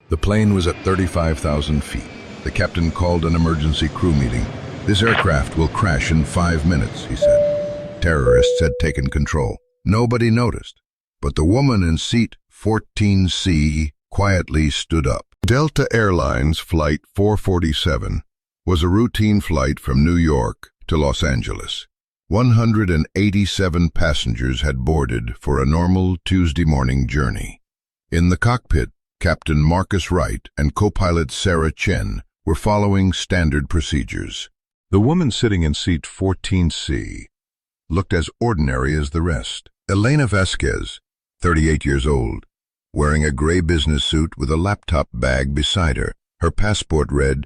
The plane was at 35,000 feet. The captain called an emergency crew meeting. "This aircraft will crash in 5 minutes," he said. Terrorists had taken control. Nobody noticed, but the woman in seat 14C quietly stood up. Delta Airlines Flight 447 was a routine flight from New York to Los Angeles. 187 passengers had boarded for a normal Tuesday morning journey. In the cockpit, Captain Marcus Wright and co-pilot Sarah Chen were following standard procedures. The woman sitting in seat 14C looked as ordinary as the rest. Elena Vasquez, 38 years old, wearing a gray business suit with a laptop bag beside her. Her passport read,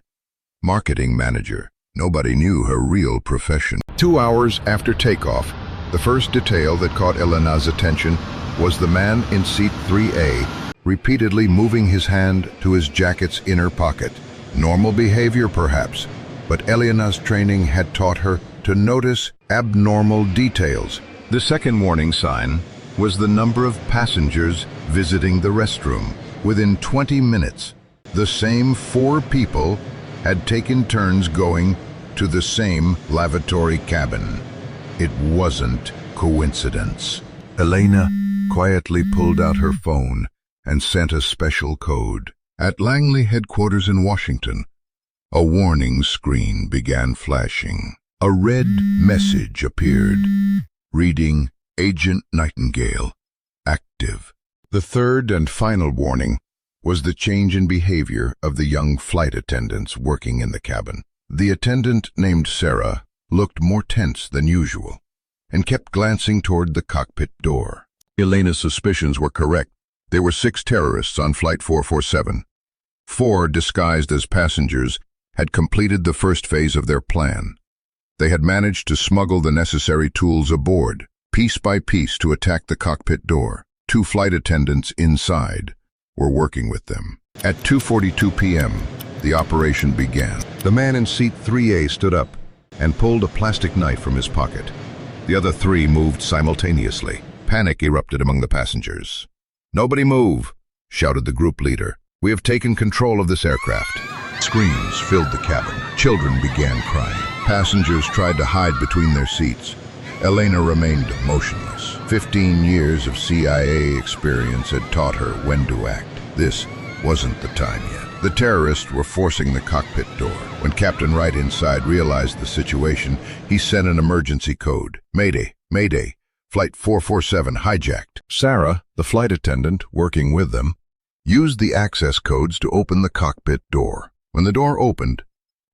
"Marketing Manager." Nobody knew her real profession. 2 hours after takeoff, the first detail that caught Elena's attention was the man in seat 3A repeatedly moving his hand to his jacket's inner pocket. Normal behavior, perhaps, but Elena's training had taught her to notice abnormal details. The second warning sign was the number of passengers visiting the restroom. Within 20 minutes, the same 4 people had taken turns going to the same lavatory cabin. It wasn't coincidence. Elena quietly pulled out her phone and sent a special code. At Langley headquarters in Washington, a warning screen began flashing. A red message appeared, reading, "Agent Nightingale, active." The third and final warning was the change in behavior of the young flight attendants working in the cabin. The attendant, named Sarah, looked more tense than usual and kept glancing toward the cockpit door. Elena's suspicions were correct. There were 6 terrorists on Flight 447. 4, disguised as passengers, had completed the first phase of their plan. They had managed to smuggle the necessary tools aboard, piece by piece, to attack the cockpit door. 2 flight attendants inside were working with them. At 2:42 p.m., the operation began. The man in seat 3A stood up and pulled a plastic knife from his pocket. The other 3 moved simultaneously. Panic erupted among the passengers. "Nobody move," shouted the group leader. "We have taken control of this aircraft." Screams filled the cabin. Children began crying. Passengers tried to hide between their seats. Elena remained motionless. 15 years of CIA experience had taught her when to act. This wasn't the time yet. The terrorists were forcing the cockpit door. When Captain Wright inside realized the situation, he sent an emergency code. "Mayday, Mayday, Flight 447 hijacked." Sarah, the flight attendant working with them, used the access codes to open the cockpit door. When the door opened,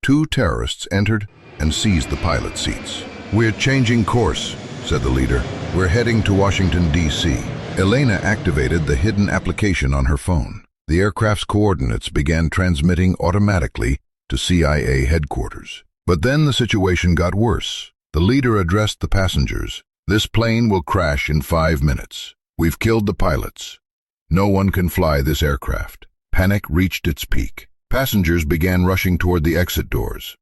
2 terrorists entered and seized the pilot seats. "We're changing course," said the leader. "We're heading to Washington, D.C. Elena activated the hidden application on her phone. The aircraft's coordinates began transmitting automatically to CIA headquarters. But then the situation got worse. The leader addressed the passengers. "This plane will crash in 5 minutes. We've killed the pilots. No one can fly this aircraft." Panic reached its peak. Passengers began rushing toward the exit doors.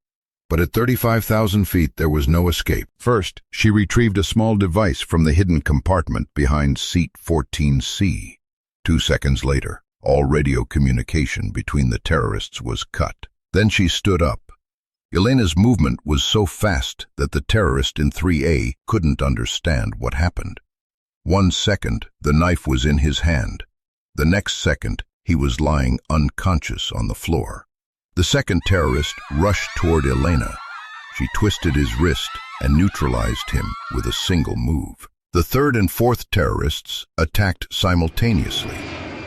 But at 35,000 feet, there was no escape. First, she retrieved a small device from the hidden compartment behind seat 14C. 2 seconds later, all radio communication between the terrorists was cut. Then she stood up. Elena's movement was so fast that the terrorist in 3A couldn't understand what happened. 1 second, the knife was in his hand. The next second, he was lying unconscious on the floor. The second terrorist rushed toward Elena. She twisted his wrist and neutralized him with a single move. The third and fourth terrorists attacked simultaneously.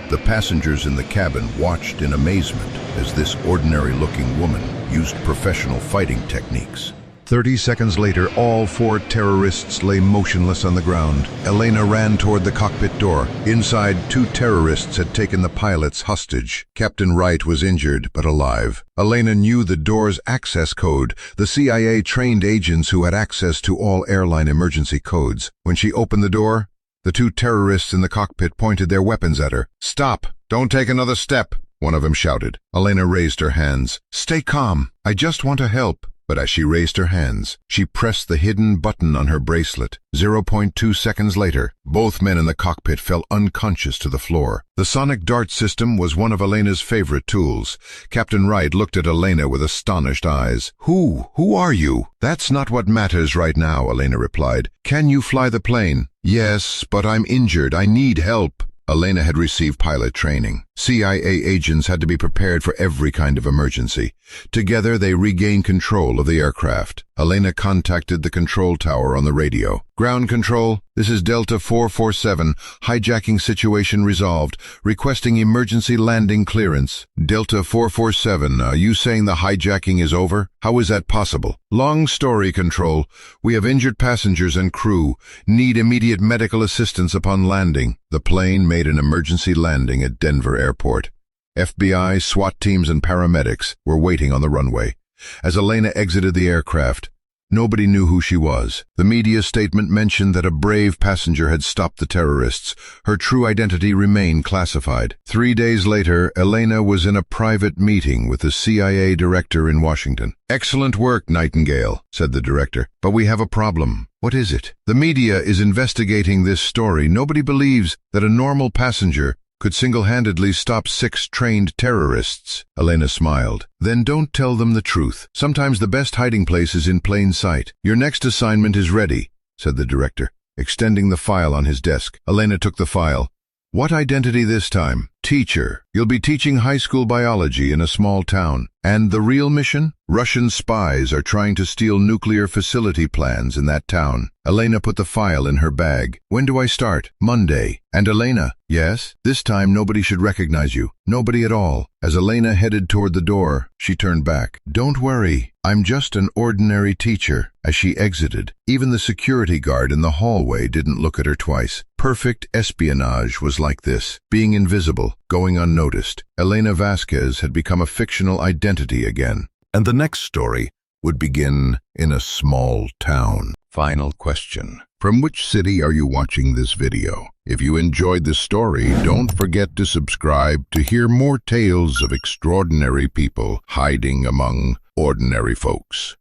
The passengers in the cabin watched in amazement as this ordinary-looking woman used professional fighting techniques. 30 seconds later, all 4 terrorists lay motionless on the ground. Elena ran toward the cockpit door. Inside, 2 terrorists had taken the pilots hostage. Captain Wright was injured, but alive. Elena knew the door's access code, the CIA-trained agents who had access to all airline emergency codes. When she opened the door, the 2 terrorists in the cockpit pointed their weapons at her. "Stop! Don't take another step!" one of them shouted. Elena raised her hands. "Stay calm. I just want to help." but as she raised her hands, she pressed the hidden button on her bracelet. 0.2 seconds later, both men in the cockpit fell unconscious to the floor. The sonic dart system was one of Elena's favorite tools. Captain Wright looked at Elena with astonished eyes. Who are you? That's not what matters right now, Elena replied. Can you fly the plane? Yes, but I'm injured. I need help. Elena had received pilot training. CIA agents had to be prepared for every kind of emergency. Together, they regained control of the aircraft. Elena contacted the control tower on the radio. Ground control, this is Delta 447. Hijacking situation resolved. Requesting emergency landing clearance. Delta 447, are you saying the hijacking is over? How is that possible? Long story, Control. We have injured passengers and crew. Need immediate medical assistance upon landing. The plane made an emergency landing at Denver Airport. FBI, SWAT teams, and paramedics were waiting on the runway. As Elena exited the aircraft, nobody knew who she was. The media statement mentioned that a brave passenger had stopped the terrorists. Her true identity remained classified. 3 days later, Elena was in a private meeting with the CIA director in Washington. Excellent work, Nightingale, said the director, but we have a problem. What is it? The media is investigating this story. Nobody believes that a normal passenger could single-handedly stop 6 trained terrorists. Elena smiled. Then don't tell them the truth. Sometimes the best hiding place is in plain sight. Your next assignment is ready, said the director, extending the file on his desk. Elena took the file. What identity this time? Teacher. You'll be teaching high school biology in a small town. And the real mission? Russian spies are trying to steal nuclear facility plans in that town. Elena put the file in her bag. When do I start? Monday. And Elena? Yes? This time nobody should recognize you. Nobody at all. As Elena headed toward the door, she turned back. Don't worry. I'm just an ordinary teacher. As she exited, even the security guard in the hallway didn't look at her twice. Perfect espionage was like this, being invisible, going unnoticed. Elena Vasquez had become a fictional identity again. And the next story would begin in a small town. Final question. From which city are you watching this video? If you enjoyed this story, don't forget to subscribe to hear more tales of extraordinary people hiding among ordinary folks.